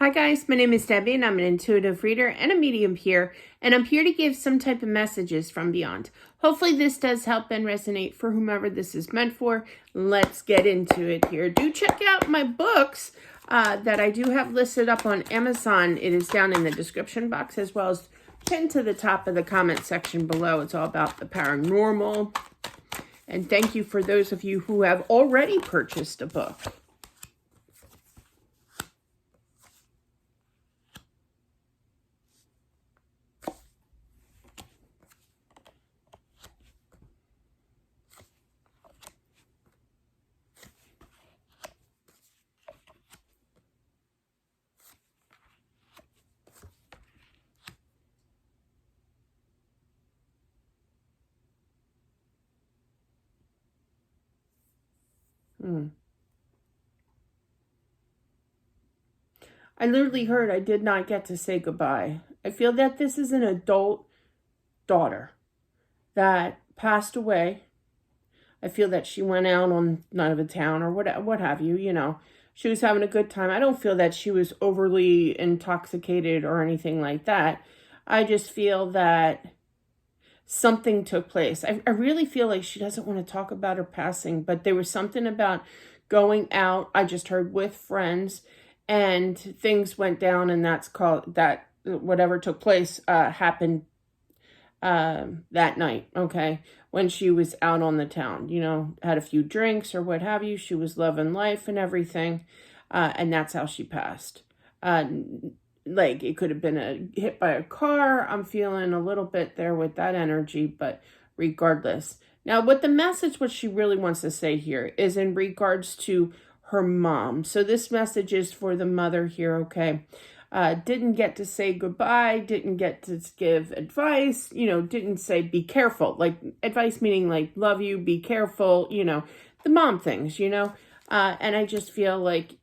Hi guys, my name is Debbie and I'm an intuitive reader and a medium here, and I'm here to give some type of messages from beyond. Hopefully this does help and resonate for whomever this is meant for. Let's get into it here. Do check out my books that I do have listed up on Amazon. It is down in the description box as well as pinned to the top of the comment section below. It's all about the paranormal. And thank you for those of you who have already purchased a book. I literally heard I did not get to say goodbye. I feel that this is an adult daughter that passed away. I feel that she went out on night of a town or what have you, you know. She was having a good time. I don't feel that she was overly intoxicated or anything like that. I just feel that something took place. I really feel like she doesn't want to talk about her passing, but there was something about going out, I just heard, with friends, and things went down, and that's called, that whatever took place happened that night, okay, when she was out on the town, you know, had a few drinks or what have you. She was loving life and everything, and that's how she passed. Like, it could have been a hit by a car. I'm feeling a little bit there with that energy, but regardless. Now, what she really wants to say here is in regards to her mom. So this message is for the mother here, okay? Didn't get to say goodbye, didn't get to give advice, you know, didn't say be careful. Like, advice meaning like, love you, be careful, you know, the mom things, you know? And I just feel like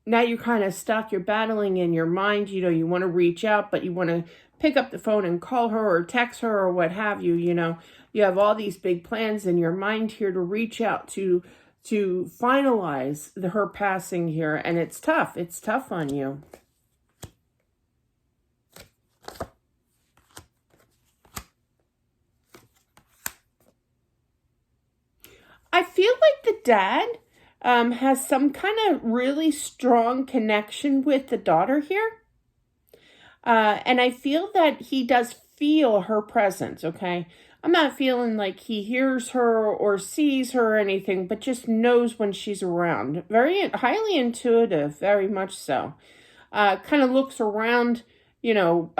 now you're kind of stuck, you're battling in your mind, you know, you want to reach out, but you want to pick up the phone and call her or text her or what have you, you know. You have all these big plans in your mind here to reach out to finalize her passing here, and it's tough. It's tough on you. I feel like the dad has some kind of really strong connection with the daughter here. And I feel that he does feel her presence, okay? I'm not feeling like he hears her or sees her or anything, but just knows when she's around. Very highly intuitive, very much so. Kind of looks around, you know,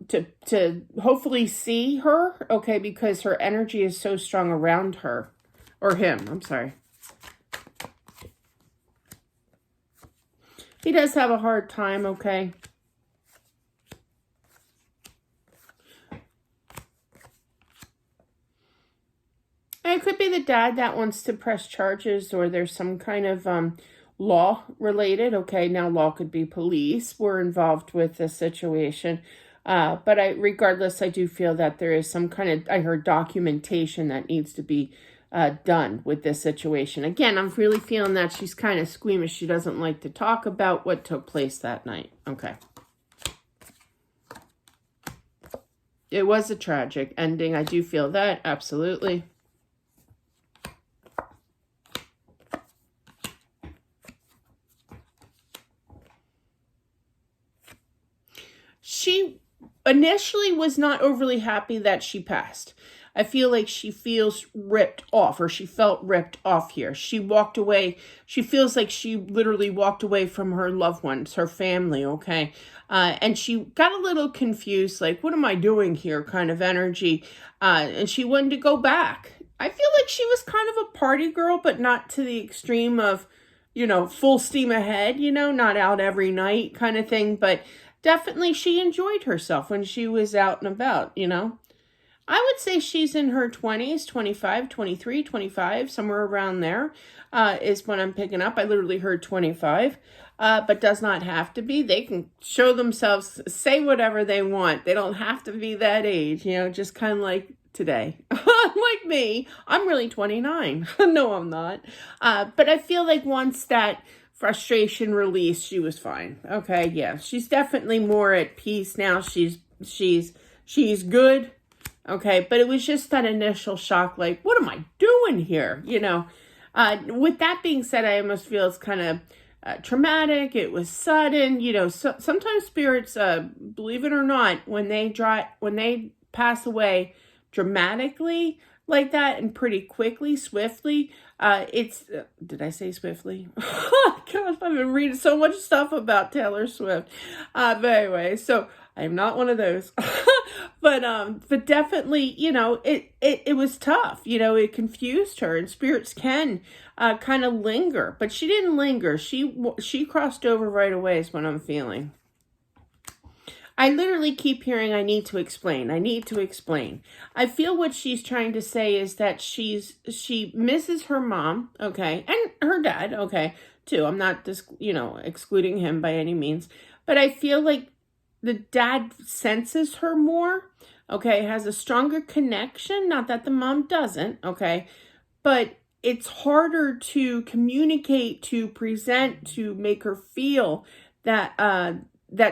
to hopefully see her, okay, because her energy is so strong around her. Or him, I'm sorry. He does have a hard time, okay? And it could be the dad that wants to press charges, or there's some kind of law related. Okay, now law could be police were involved with this situation. But regardless, I do feel that there is some kind of, I heard, documentation that needs to be done with this situation. Again, I'm really feeling that she's kind of squeamish. She doesn't like to talk about what took place that night. Okay. It was a tragic ending. I do feel that. Absolutely. She initially was not overly happy that she passed. I feel like she feels ripped off, or she felt ripped off here. She walked away. She feels like she literally walked away from her loved ones, her family, okay? And she got a little confused, like, what am I doing here kind of energy. And she wanted to go back. I feel like she was kind of a party girl, but not to the extreme of, you know, full steam ahead, you know, not out every night kind of thing. But definitely she enjoyed herself when she was out and about, you know. I would say she's in her 20s, 25, 23, 25, somewhere around there is what I'm picking up. I literally heard 25, but does not have to be. They can show themselves, say whatever they want. They don't have to be that age, you know, just kind of like today. Like me, I'm really 29. No, I'm not. But I feel like once that frustration release, she was fine. Okay, yeah. She's definitely more at peace now. She's good. Okay, but it was just that initial shock, like, what am I doing here? With that being said, I almost feel it's kind of traumatic. It was sudden. Sometimes spirits, believe it or not, when they pass away dramatically like that and pretty quickly, swiftly, did I say swiftly? Oh, gosh, I've been reading so much stuff about Taylor Swift. But anyway, so I am not one of those. But definitely, it was tough. It confused her, and spirits can kind of linger, but she didn't linger. She crossed over right away is what I'm feeling. I literally keep hearing, I need to explain. I need to explain. I feel what she's trying to say is that she misses her mom, okay, and her dad, okay, too. I'm not just, excluding him by any means, but I feel like the dad senses her more, okay, has a stronger connection. Not that the mom doesn't, okay, but it's harder to communicate, to present, to make her feel that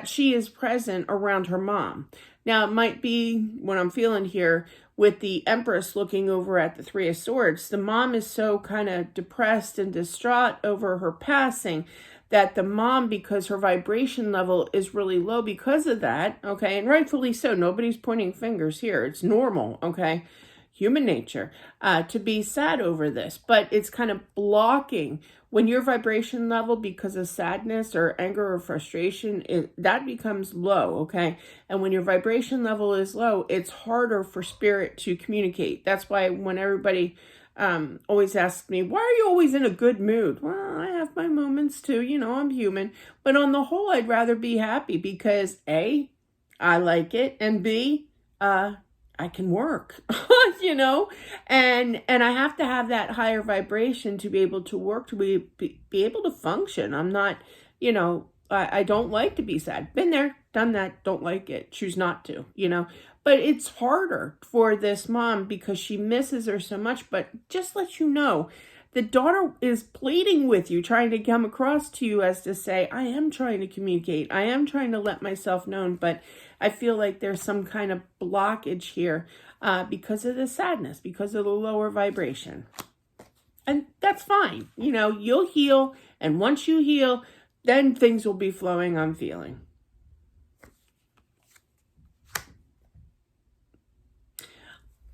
she is present around her mom. Now, it might be what I'm feeling here with the Empress looking over at the Three of Swords. The mom is so kind of depressed and distraught over her passing that the mom, because her vibration level is really low because of that, okay, and rightfully so. Nobody's pointing fingers here. It's normal, okay, human nature, to be sad over this, but it's kind of blocking when your vibration level, because of sadness or anger or frustration, that becomes low, okay? And when your vibration level is low, it's harder for spirit to communicate. That's why when everybody always asks me, why are you always in a good mood? Well, I have my moments too, I'm human. But on the whole, I'd rather be happy because A, I like it, and B, I can work, and I have to have that higher vibration to be able to work, to be able to function. I'm not, I don't like to be sad. Been there, done that, don't like it, choose not to, But it's harder for this mom because she misses her so much. But just let you know, the daughter is pleading with you, trying to come across to you as to say, I am trying to communicate. I am trying to let myself known, but I feel like there's some kind of blockage here because of the sadness, because of the lower vibration. And that's fine. You'll heal. And once you heal, then things will be flowing, I'm feeling.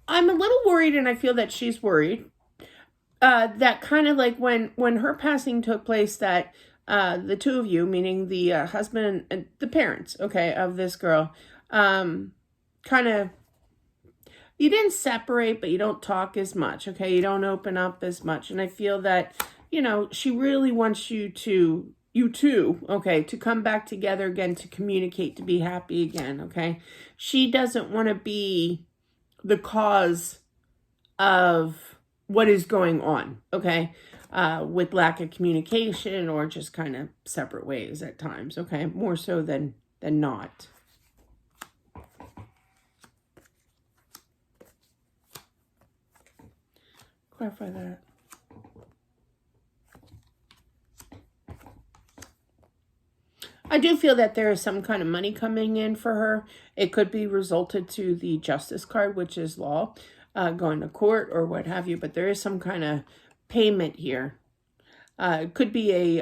I'm a little worried, and I feel that she's worried. That kind of like when her passing took place, that the two of you, meaning the husband and the parents, okay, of this girl, kind of, you didn't separate, but you don't talk as much, okay? You don't open up as much. And I feel that, she really wants you two, okay, to come back together again, to communicate, to be happy again, okay? She doesn't want to be the cause of what is going on, okay? With lack of communication or just kind of separate ways at times, okay? More so than not. Clarify that. I do feel that there is some kind of money coming in for her. It could be resulted to the Justice card, which is law, going to court or what have you, but there is some kind of payment here. It could be a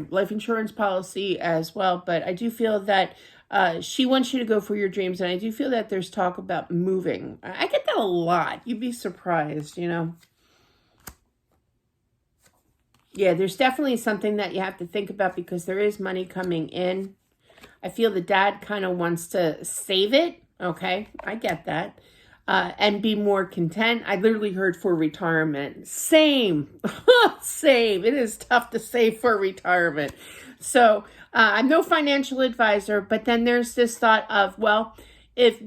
life insurance policy as well, but I do feel that she wants you to go for your dreams, and I do feel that there's talk about moving. I get that a lot. You'd be surprised, Yeah, there's definitely something that you have to think about because there is money coming in. I feel the dad kind of wants to save it. Okay, I get that. And be more content. I literally heard for retirement. Same. Same. It is tough to save for retirement. So I'm no financial advisor, but then there's this thought of, well, if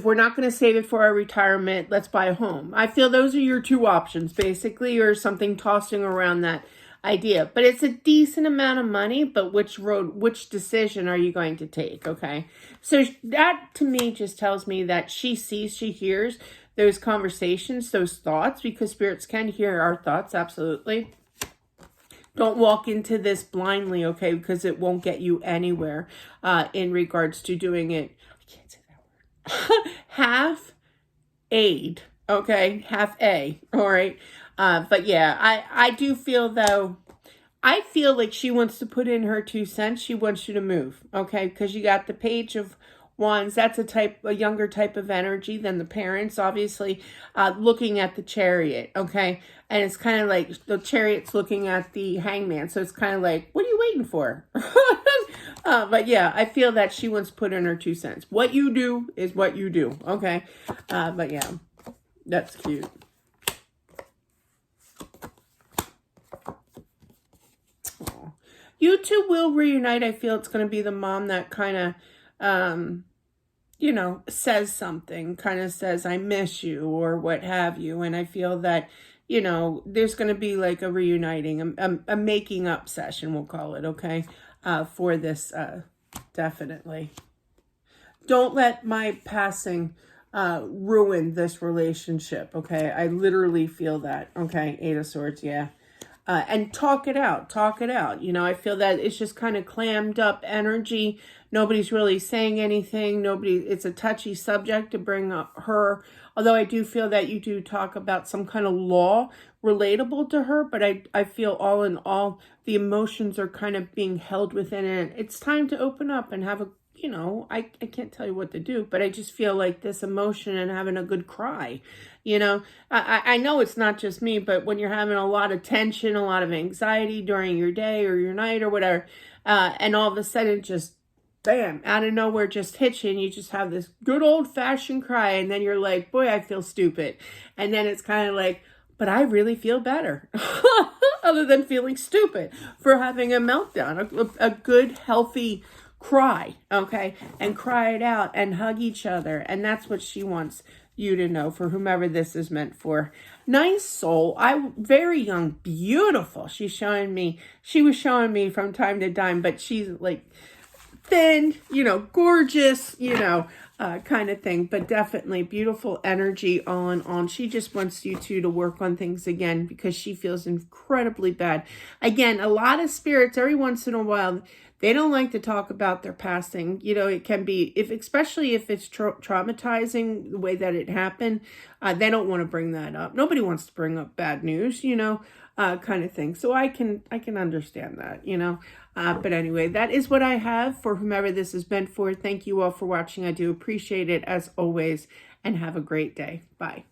we're not going to save it for our retirement, let's buy a home. I feel those are your two options, basically, or something tossing around that idea. But it's a decent amount of money, but which decision are you going to take, okay? So that, to me, just tells me that she sees, she hears those conversations, those thoughts, because spirits can hear our thoughts, absolutely. Don't walk into this blindly, okay? Because it won't get you anywhere in regards to doing it. I can't say that word. Half aid, okay? Half A, all right? But yeah, I do feel, though, I feel like she wants to put in her 2 cents. She wants you to move, okay? Because you got the Page of Wands. That's a younger type of energy than the Parents, obviously, looking at the Chariot, okay? And it's kind of like the Chariot's looking at the Hangman. So it's kind of like, what are you waiting for? But yeah, I feel that she wants to put in her 2 cents. What you do is what you do, okay? But yeah, that's cute. You two will reunite. I feel it's going to be the mom that kind of, you know, says something, kind of says, I miss you or what have you. And I feel that, you know, there's going to be like a reuniting, a making up session, we'll call it, okay, for this, definitely. Don't let my passing ruin this relationship, okay? I literally feel that, okay? 8 of Swords, yeah. And talk it out. You know, I feel that it's just kind of clammed up energy. Nobody's really saying anything. It's a touchy subject to bring up her. Although I do feel that you do talk about some kind of law relatable to her, but I feel all in all, the emotions are kind of being held within it. It's time to open up and have a, you know, I can't tell you what to do, but I just feel like this emotion and having a good cry, you know. I know it's not just me, but when you're having a lot of tension, a lot of anxiety during your day or your night or whatever, and all of a sudden just, bam, out of nowhere just hits you and you just have this good old-fashioned cry, and then you're like, boy, I feel stupid. And then it's kind of like, but I really feel better. Other than feeling stupid for having a meltdown, a good, healthy cry, okay? And cry it out and hug each other. And that's what she wants you to know, for whomever this is meant for. Nice soul. Very young, beautiful. She was showing me from time to time, but she's like thin, you know, gorgeous, you know, kind of thing, but definitely beautiful energy all in all. She just wants you two to work on things again because she feels incredibly bad. Again, a lot of spirits, every once in a while, they don't like to talk about their passing. You know, it can be, especially if it's traumatizing the way that it happened, they don't want to bring that up. Nobody wants to bring up bad news, you know, kind of thing. So I can understand that, you know. But anyway, that is what I have for whomever this has been for. Thank you all for watching. I do appreciate it as always, and have a great day. Bye.